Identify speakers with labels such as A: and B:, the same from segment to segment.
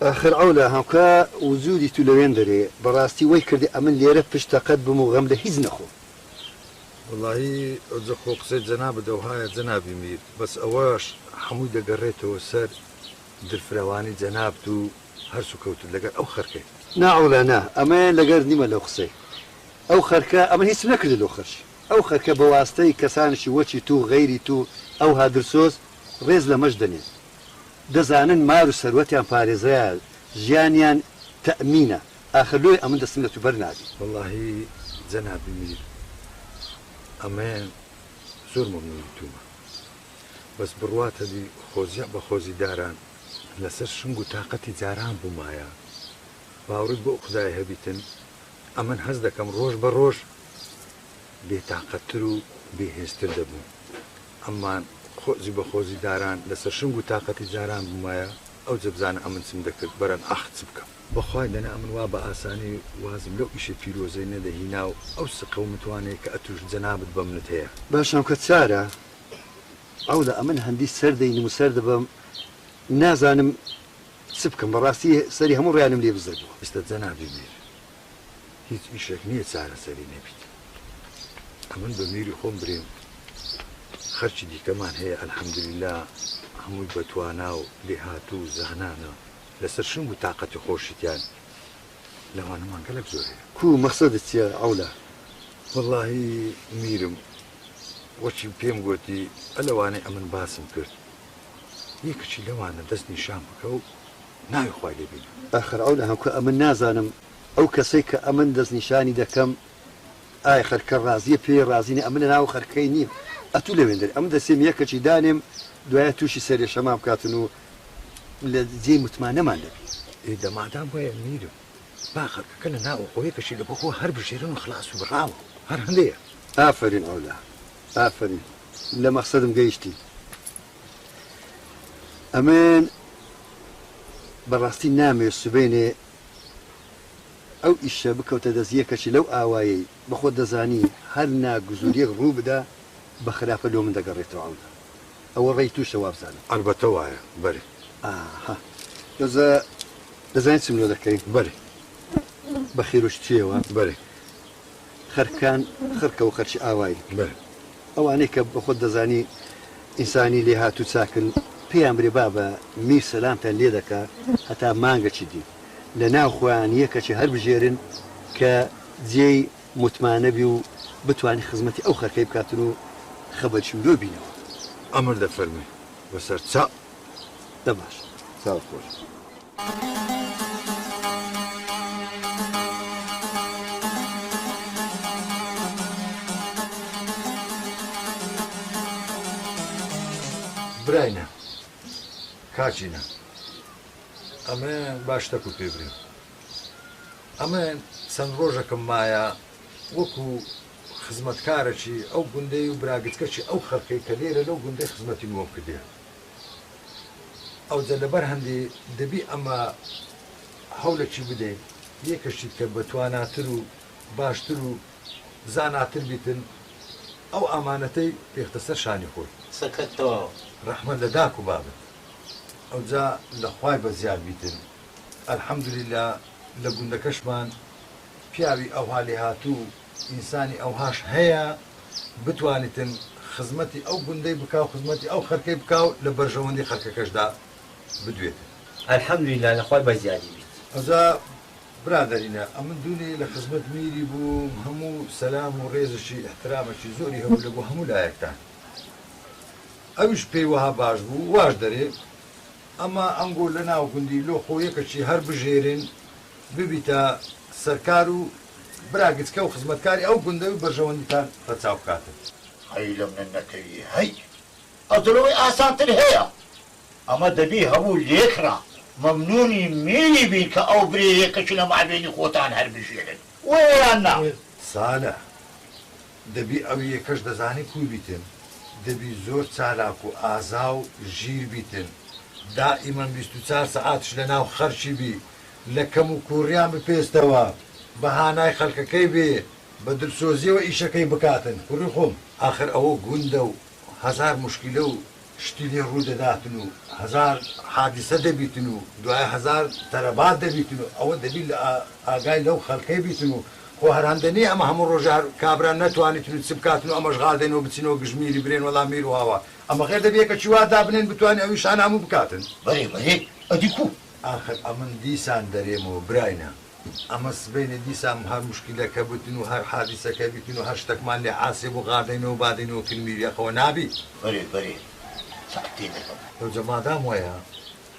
A: آخر عولا هاوكا وجودي تلوين دري براستي ويكردي أمن ليرة فشتاقت بمغاملة هيز نخو
B: والله أزخو قصيد جناب دوهاية جنابي مير بس أواش حمود قريته سر درفرواني جنابتو هرسو كوتو لقر أو خركي
A: نا عولا نا أمان لقر نيما لو خصي أو خركا أمان هيس نكرد لو خرش أو خركا بواسطي كسانشي وچي تو غيري تو أو هادرسوس ريز لمجدني دەزانن مار و سەروەتیان پارێزرا ژیانیان تەئمینە ئاخر لۆی ئەمن دەستم لە تو بەرنادی
B: والله جەنابی میر ئەمەیان زۆر مەمنوونی تومە بەس بڕواتە دی خۆزیە بە خۆزی داران لەسەر شنگ و تااقەتی جاران بوومایە باوڕت بۆ خدای هەبیتن ئەمن هەز دەکەم ڕۆژ بە ڕۆژ بێتاقەتتر و بێهێزتر دەبوو ئەممان خۆزی بە خۆزی داران لەسەر شنگ و تااقەتی جاران بوومایە ئەو جەبزانە ئەمن چم دەکرد بەرەن ئاخت بکەم بەخوای دەنا ئەمن وا بە ئاسانی وازم لەو ئیشە پیرۆزەی نەدەهینا و ئەو سقە و متوانێت کە ئەتوش جەنابت بەمنت هەیە
A: باشم کە چارە ئەو لە ئەمن هەندی سەردەینم و سەر دەبم نازانم چ بکەم بەڕاستی سەری هەموو ڕیانم لێ بزە بووە
B: ئێستا جەنابی میر هیچ ئیشێک نییە چارە سەری نەبیت ئەمن بە میری خۆم برێم خەرچی دیکەمان هەیە ئەلحەمدوللیلا هەمووی بەتوانا و لێهات و زەهنانە لەسەر شنگ و تااقەتی خۆشیتیان لەوانەمان گەلک زۆر هەیە
A: کو مەقسەدت چییە ئەولا
B: وەڵڵاهی میرم وەچی پێم گوتی ئەلەوانەی ئەمن باسم کرد یەکەچی لەوانە دەست نیشان بکە و ناوی خوای لێبینم
A: ئاخر ئەو لە هەمکە ئەمن نازانم ئەو کەسەی کە ئەمن دەست نیشانی دەکەم ئای خەرکە ڕازیە پێ ڕازینە ئەمن ناو خەرکەی نیم ئەتوو لەوێندر ئەم دەسێم یەکەچی دانێم دوایە تووشی سەرێ شەما بکاتن و لە جێ متمانەمان دەبی
B: ئێدەمادام وایە میرم با خەرکەکە لە ناو خۆیەکەشی لە بەخۆ هەر بژێرن و خلاص و بڕاوە هەر هەندەیە
A: ئافرین ئەولا ئافرین لە مەقسەدم گەیشتی ئەمن بەڕاستی نامێ سوبێنێ ئەو ئیشە بکەوتە دەست یەکەشی لەو ئاوایی بەخۆ دەزانی هەر ناگوزوریەک ڕوو بدە بە خراپە لۆ من دەگەڕێتەوە ئەولا ئەوە ڕێی تووشە وابزانم
B: ئەلبەتە وایە بەری
A: دەزانیت چم لۆ دەکەی
B: بەری
A: بە خێرۆش چێوە
B: بەری
A: خەرکان خەرکە و خەرچی ئاوایی
B: بەری
A: ئەوانەی کە بە خۆت دەزانی ئینسانی لێ هاتوو چاکن پێیان برێ با بە میر سەلامتان لێ دەکا هەتا مانگەچی دی لە ناو خۆیان یەکەچی هەر بژێرن کە جێی متمانەبی و بتوانانی خزمەتی ئەو خەرکەی بکاتن و خەبەرچی و لۆ بینەوە
B: ئەمر دەفەرمێ بەسەر چا
A: دەباش چاوت خۆش
B: براینە کاچینە ئەمە باشتەک و پێبرێن ئەمە چەند ڕۆژەکەم مایە وەکو خزمەتکارەکی ئەو گوندەی و براگچکەکی ئەو خەرکەی کە لێرە لەو گوندەی خزمەتی مۆم کردێ ئەو جە لەبەر هەندێ دەبی ئەمە هەوڵێکی بدەین یەکەشیت کە بەتواناتر و باشتر و زاناتر بیتن ئەو ئامانەتەی پێختەسەر شانی خۆی
C: سەکەتەوە
B: ڕەحمە لە داک و بابن ئەو جا لە خوای بە زیاد بیتن ئەلحەمدوللیلا لە گوندەکەشمان پیاوی ئەوها لێ هاتوو ئینسانی ئەوهاش هەیە بتوانیتن خزمەتی ئەو گوندەی بکاو خزمەتی ئەو خەرکەی بکاو لە بەرژەوەندی خەرکەکەشدا بدوێت
C: ئەلحەمدوللیلا لەخوای بە زیادی بیت
B: ئەوجا برادەرینە ئەمن دوونێ لە خزمەت میری بوو هەموو سەلام و ڕێزشی احترامەکی زۆری هەبوو لە بۆ هەموو لایەکتان ئەوش پێی وەها باش بوو واش دەرێ ئەمە ئەنگۆ لە ناو گوندی لۆ خۆیەکەچی هەر بژێرن ببیتە سەرکار و براگچکە و خزمەتکاری ئەو گوندەی و بەرژەوەندیتان ڕەچاو بکاتن
D: هەی لە من نەکەوی هەی ئەدڵەوەی ئاسانتر هەیە ئەمە دەبی هەموو لێکرا مەمنونی میری بین کە ئەو برێیەکەچ لە مابێنی خۆتان هەر بژێرن وەیان نا
B: سالە دەبی ئەو یەکەش دەزانی کوی بیتن دەبی زۆر چالاک و ئازا و ژیر بیتن دائیمەن 24 سەعاتش لە ناو خەرچی بی لە کەم و کوڕیان بپێستەوە بەهانای خەڵکەکەی بێ بە دلسۆزیەوە ئیشەکەی بکاتن کوڕی خۆم ئاخر ئەوە گوندە و هەزار مشکلە و شتی لێ ڕوو دەداتن و هەزار حادیسە دەبیتن و دوای هەزار تەرەبات دەبیتن و ئەوە دەبیت لە ئاگای لەو خەڵکەی بیتن و خۆ هەرهەندنی ئەمە هەموو ڕۆژار کابران نەتوانیتن چ بکاتن و ئەمەش غادێنەوە بچینەوە گژمیری برێن وەڵام میر و هاوا ئەمە غێر دەبێت کە چوا دابنێن بتوانین ئەویشان هەموو بکاتن
D: بەێ بەێ ئەدی کو
B: آخر ئەمن دیسان دەرێمەوە براینە ئەمە سبەینە دیسان هەر مشکلەکە بتن و هەر حادیسەکە بیتن و هەر شتێکمان لێ حاسێ بۆ غادێنەوە بادێنەوە کلمیریەخەوە نابی
D: بەێ ساعتی دەکەم
B: ئەو جەمادام وایە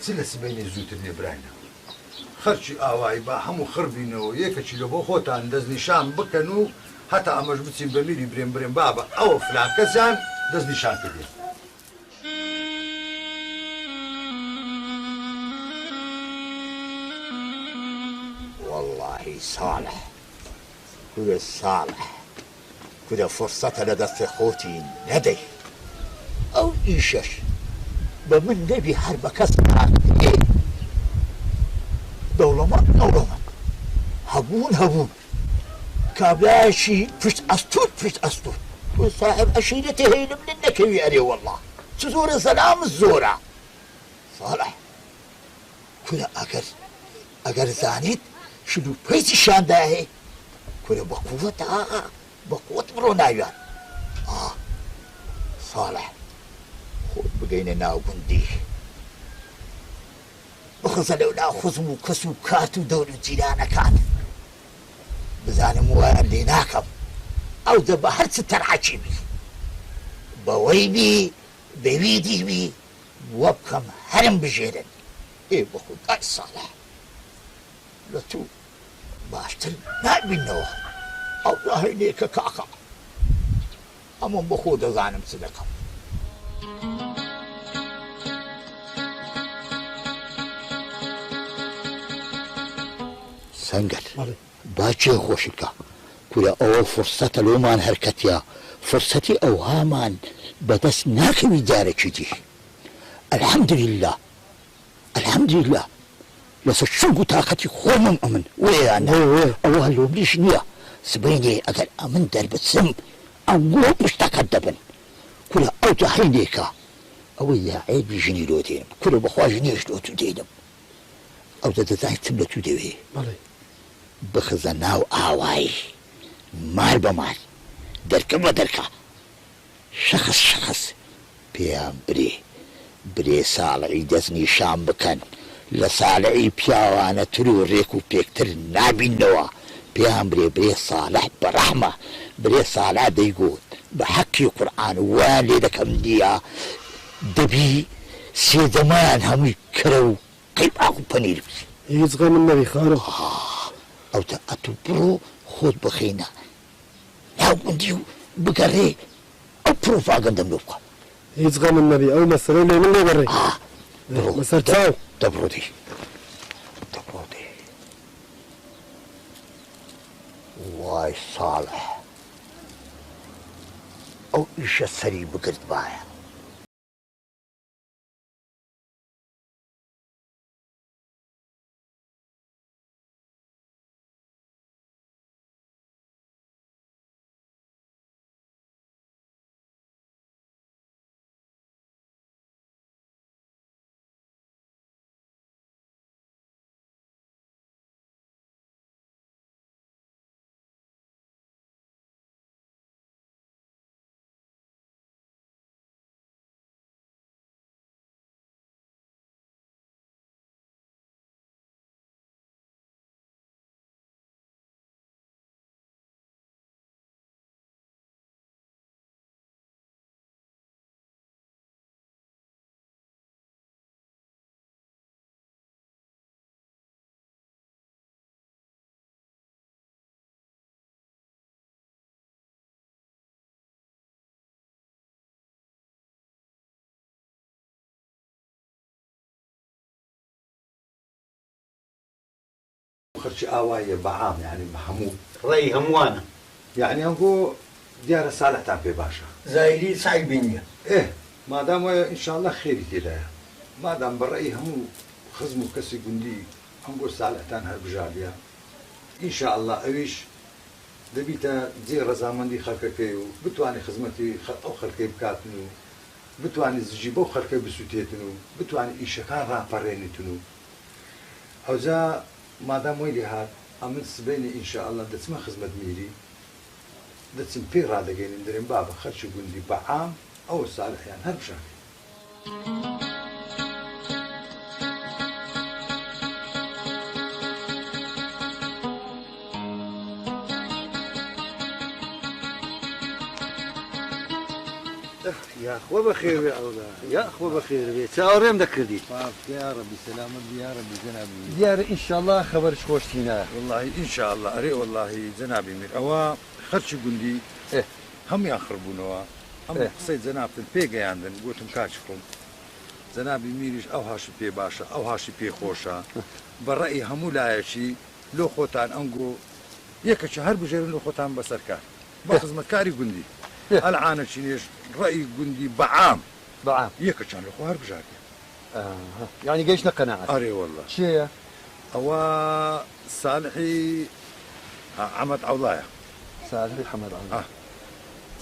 B: چ لە سبەینێ زووتر لێ براینە خەرچی ئاوایی با هەموو خڕبینەوە یەکەچی لە بۆ خۆتان دەستنیشان بکەن و هەتا ئەمەش بچین بە میری برێن برێن بابە ئەوە فلان کەسیان دەستنیشان کردێن
D: والله صالح كل صالح كده فرصة لدست خوتي ندي أو إيشش بمن نبي حرب كسرها دولمان هبون كابلاشي فشت أسطول وصاحب أشيلته هين من النكوي عليه والله تزور سلام الزورة صالح كده أجر زانيت شنو بيت الشان داهي كده بقوة برونايان صالح خود بقينا ناو بندي وخزلوا ناخذ مكسو كاتو دولو جيلانا كان بزاني موال لي ناكم او دبا هر ستر عجيبي بويبي بويدي بي وابكم هرم بجيرن ايه بخود اي صالح لتو باشتر نائب النوح الله إليك كاكا أما بخود ظانم صدقه سنجر باجي خوشكا كلا أول فرصة لومان هركتيا فرصتي أوهامان بدس ناكمي دارك دي الحمد لله لسشنقو طاقتي خومم أمن ويانا أوها لو بليش نيا سبيني أقل أمن درب سم أو مش تكدبن كلا أو تحينيكا أو يا عيب يجني لو دينم كلا بخواجنيش لو تدينم أو تدزاي تبلتو ديوي بخزناو آواي مال بمال دركة بدركة شخص بيام بري صالعي دزني شام بكن لصالعي بياوانا ترو ريكو بيكتر نابينوا بيام بري صالح برحمة بري صالح ديقول بحكي قرآن والدك أمنيا دبي سيدمان هم يكرو قيب أخو بنير
E: يزغم النبي خارو
D: أو تأتبرو خود بخينا لا منديو بقري أو بروفاغندا ملوكا
E: يزغم النبي أو مسرين من اللي بري مسر تاو
D: دبرو دي واي صالح أو إيش السري بقرد بايا
B: خرج آواية بعام يعني محمود
C: رأي هموانا
B: يعني هو ديار صالح تعبي باشا
C: زايلي سعيد بنيا
B: إيه ما دام إن شاء الله خير كده ما دام برأي هم خزموا كسي قندي ئەم بۆ ساڵحتان هەر بژاردیە ئینشاءالله ئەویش دەبیتە جێ ڕەزامەندی خەڵکەکەی و بتوانێت خزمەتی ئەو خەڵکەی بکاتن و بتوانێت زژی بەو خەڵکە بسووتێتن و بتوانێت ئیشەکان ڕاپەڕێنێتن و ئەوجا مادام وی لێ هات ئەمن سبەینە ئینشاءالله دەچمە خزمەت میری دەچم پێی ڕادەگەینم دەرێن با بە خەرچی گوندی بەعام ئەوە ساڵحیان هەر بژاردی
A: يا أخوة بخير يا أولا يا أخوة بخير بي تاوريم دكردي
B: يا ربي سلامت يا ربي جنابي
A: ديار إن شاء الله خبرش خوشتينا
B: والله إن شاء الله أري والله جنابي مير أوا خرش قندي هم يخربونوا هم قصيد زنابتن بيجي عندن قلتم كاشكم زنابي ميريش أو هاشي بي باشا أو هاشي بي خوشا برأي همو لايشي لو خوتان أنقو يكش هرب جيرن لو خوتان بسركار بخزمة كاري قندي العانة شنيش رأي قندي بعام يكش لو خو هرب جاري
A: يعني جيشنا قناعة
B: أري والله
A: شيء
B: أوا صالحي عمد عولايا
A: صالحي حمد علي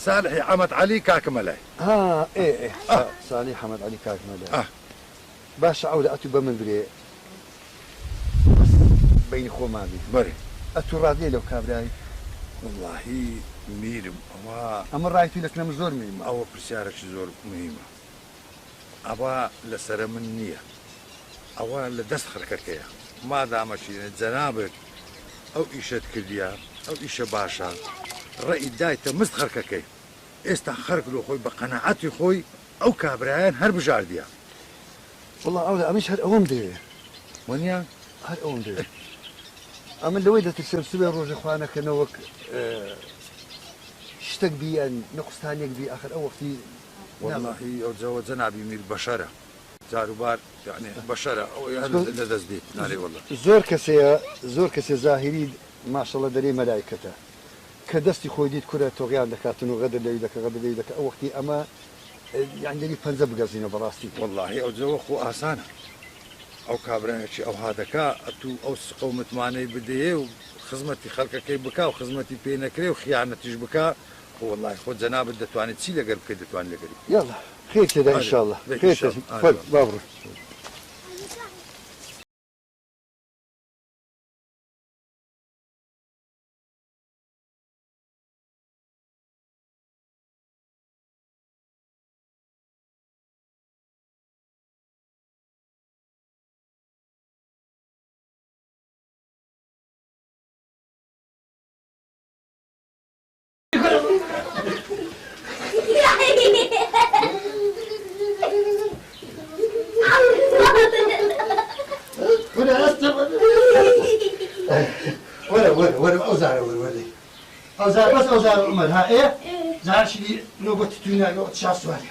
B: صالحي عمد علي كاكملاي
A: إيه صالحي حمد علي كاكملاي باش عودة أتو بمن بري بين خو مابي
B: بري
A: أتو راضي لو كابراي
B: والله ميرم
A: أما رأيتو لك نم زور مهمة
B: أو برسيارك زور مهمة أوا لسر من نية أوا لدست خرككيا ما دام شيء جنابك أو إيشة كرديا أو إيشة باشا رأي دايته مست خرككي استخرك له خوي بقناعتي خوي أو كابريان هرب جارديا
A: والله أولا أمش هالأوم دي
B: ونيا
A: هالأوم دي أما اللي ويدة السلسلة روج إخوانا كنوك اشتق بي أن نقص ثانيك بي آخر أو وقتي
B: والله أو زوج جنابي من البشرة زاروبار يعني بشرة أو لذذ دي ناري والله
A: زور كسي ظاهري ما شاء الله دري ملائكته كدستي خويديت كرة توغيان دكاتن وغدر لي دك أو وقتي أما يعني لي فنزب قزينه براستي
B: والله أو زوج خو آسانة أو كابرين شيء أو هذا كا أتو أو قومة ماني بديه وخزمتي خلقك كي بكا وخزمتي بينكري وخيانتي بكا والله خود جناب الدتواني تسيل قلب كده دتواني لقريب
A: يلا خير كده إن شاء الله خير كده فل بابرو ولا أوزار بس أوزار عمر ها إيه زار شدي نوبة توني نوبة شاف سوالي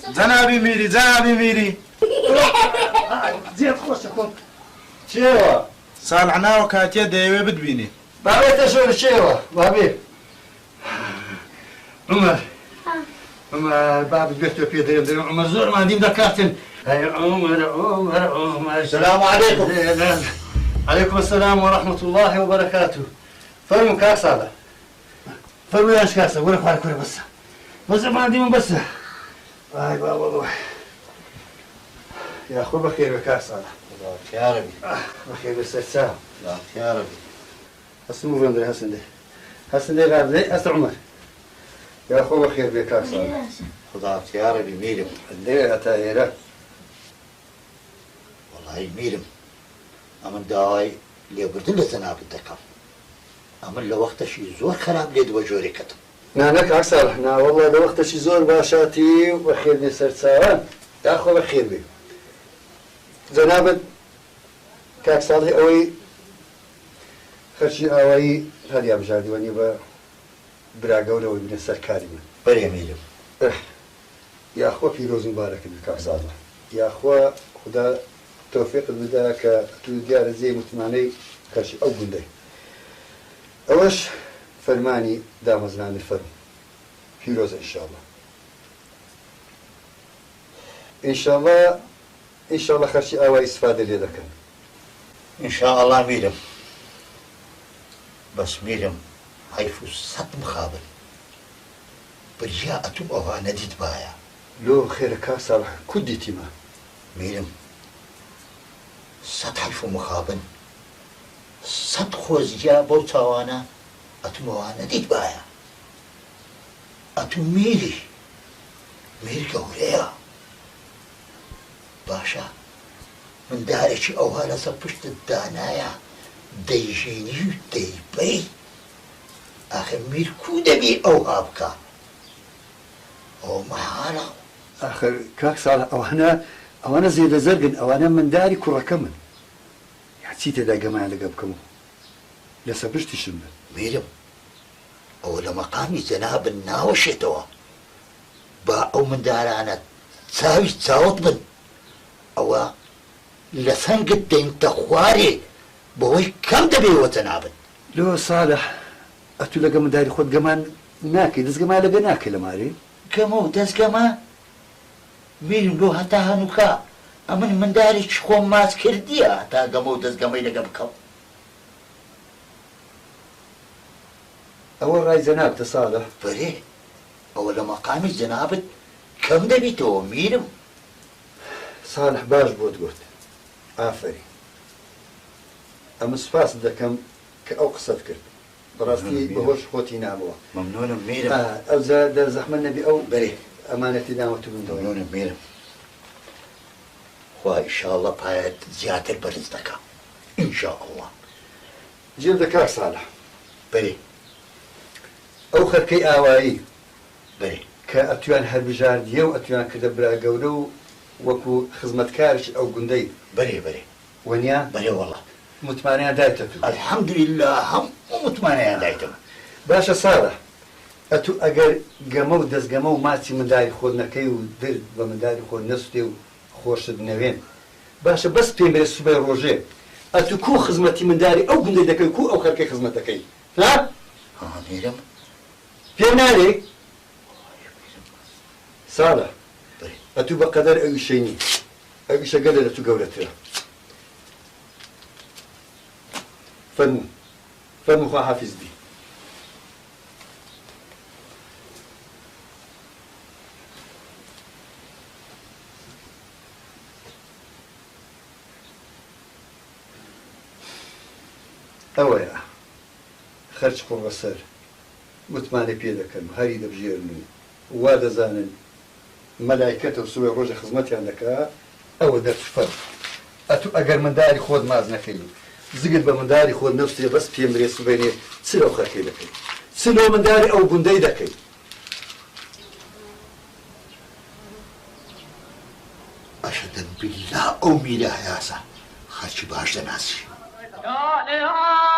F: جنابي ميري
A: زين خوشكم
F: شيوا صالحنا وكاتيا دايوه بدبيني
A: بابي تشوف شيوا بابي عمر بابي بيتو بيدريم عمر زور ما عندي دكاتن عمر
D: السلام عليكم.
A: عليكم السلام ورحمة الله وبركاته. فرموا كاسة فرموا يا كاسة ولا فارك ولا بس ما عندي من بس هاي بابا والله يا أخو بخير بكاسة
D: يا ربي
A: بخير بالسلسال
D: يا ربي
A: اسمه فندري حسن دي غاب لي عمر يا أخو بخير بكاسة
D: خداك يا ربي ميرم
A: الدنيا تايرة
D: والله ميرم أمن داي اللي قلت له تناب الدكام أمن لو وقت شي زور خراب ليد وجوري كتب
A: نانك أكثر نا والله لو وقت شي زور باشاتي وبخير بي سرسان يا أخو بخير بي جنابت كاك صالحي أوي خرشي أوي هذه يا مجاردي واني براقولة وابن السركاري من
D: بري ميرم
A: يا أخوة في روز مبارك بكاك صالح يا أخوة خدا توفيق البداية تو ديار زي متماني خرشي أو قندي أوش فرماني دامزنان الفرم في روز إن شاء الله إن شاء الله ئینشاءڵڵا خەرشی ئاوای ئیسفادە لێ دەکەن.
D: إن شاء الله ميرم بس ميرم هيفو سط مخابل برجاءتم أوها نديد بايا
A: لۆ خێرە کا ساڵح کورد دیتیمە
D: ميرم سط هيفو مخابن سط خوزجا بوتاوانا أتم أوها نديد بايا أتم ميري قوليا باشا من دارشي أوها لسبشت الدانايا ديجيني ديبي آخر مير كودبي أوها بكا أو معانا
A: آخر کاک ساڵح ئەوانە زێدە زەرگن ئەوانە منداری کوڕەکە من چی تێدا گەمایان لەگە بکەم لەسەر پشتیشم بن
D: ميرم أو لمقامي جناب الناوشتوا با أو من دارانا تساوي تساوت من أو لسنق الدين تخواري بوي كم دبي وتنابن
A: لۆ ساڵح ئەتو لەگە منداری خۆت گەمان ناکەی دەستگەمان لەگە ناکەی لە مارێ
D: كمو دزقما ميرم لو هتا هنوكا أمن من داري شخوم ماس كرديا هتا قمو دزقمي لقا بكو
A: ئەوە ڕای جەنابتە ساڵح
D: فري أو لمقامي جنابت كم دبي تو ميرم
A: ساڵح باش بۆت گوت ئافەری ئەمە سوپاس دەکەم کە ئەو قسەت کرد بەڕاستی بەهۆش خۆتی نامەوە
D: ممنونم ميرم
A: ئەوجا دەرزەحمەت نەبی ئەو
D: بري
A: ئەمانەتی داوەتو بندەوە
D: ممنونم ميرم خوا إن شاء الله بايت زيادة برزدك إن شاء الله
A: جێم دەکار ساڵح
D: بري
A: ئەو خەرکەی ئاوایی
D: بري
A: کە ئەتوان هەربژاردیە و ئەتوان کردە برا گەورە و وەکو خزمەتکارش ئەو گوندەی
D: بري
A: وەنیا
D: بري والله
A: متمانیان دایتە تو
D: الحمد لله هم مطمئنين دايتم
A: باشە ساڵح ئەتو ئەگەر گەمە و دەستگەمە و ماچی منداری خۆت نەکەی و درد بە منداری خۆت نەسوتێ و خۆشت نەوێن باشە بەس پێم بێ سوبەی ڕۆژێ ئەتو کو خزمەتی منداری ئەو گوندەی دەکەی کو ئەو خەرکەی خزمەتەکەی ها
D: ميرم
A: پێم نارێ ساڵح
D: بري
A: ئەتو بەقەدەر ئەویشەینی ئەویشە گەلە لە تو گەورەترە فەرموو خوا حافیز بی ئەوەیە خەرج قوڕەسەر متمانە پێ دەکەن و هەری دەبژێرن و وا دەزانن مەلایکەتە و سوێ ڕۆژە خزمەتیان دەکات ئەوە دەرفەر ئەتو ئەگەر منداری خۆت ماز نەکەی زگت بە منداری خۆت نەوسێ بەس پێم برێ سوبێنێ چ لەو خەرکەی دەکەی چ لەو منداری ئەو گوندەی دەکەی
D: أشهد بالله أو ميلا ياسا خرج باش ناسي
G: يا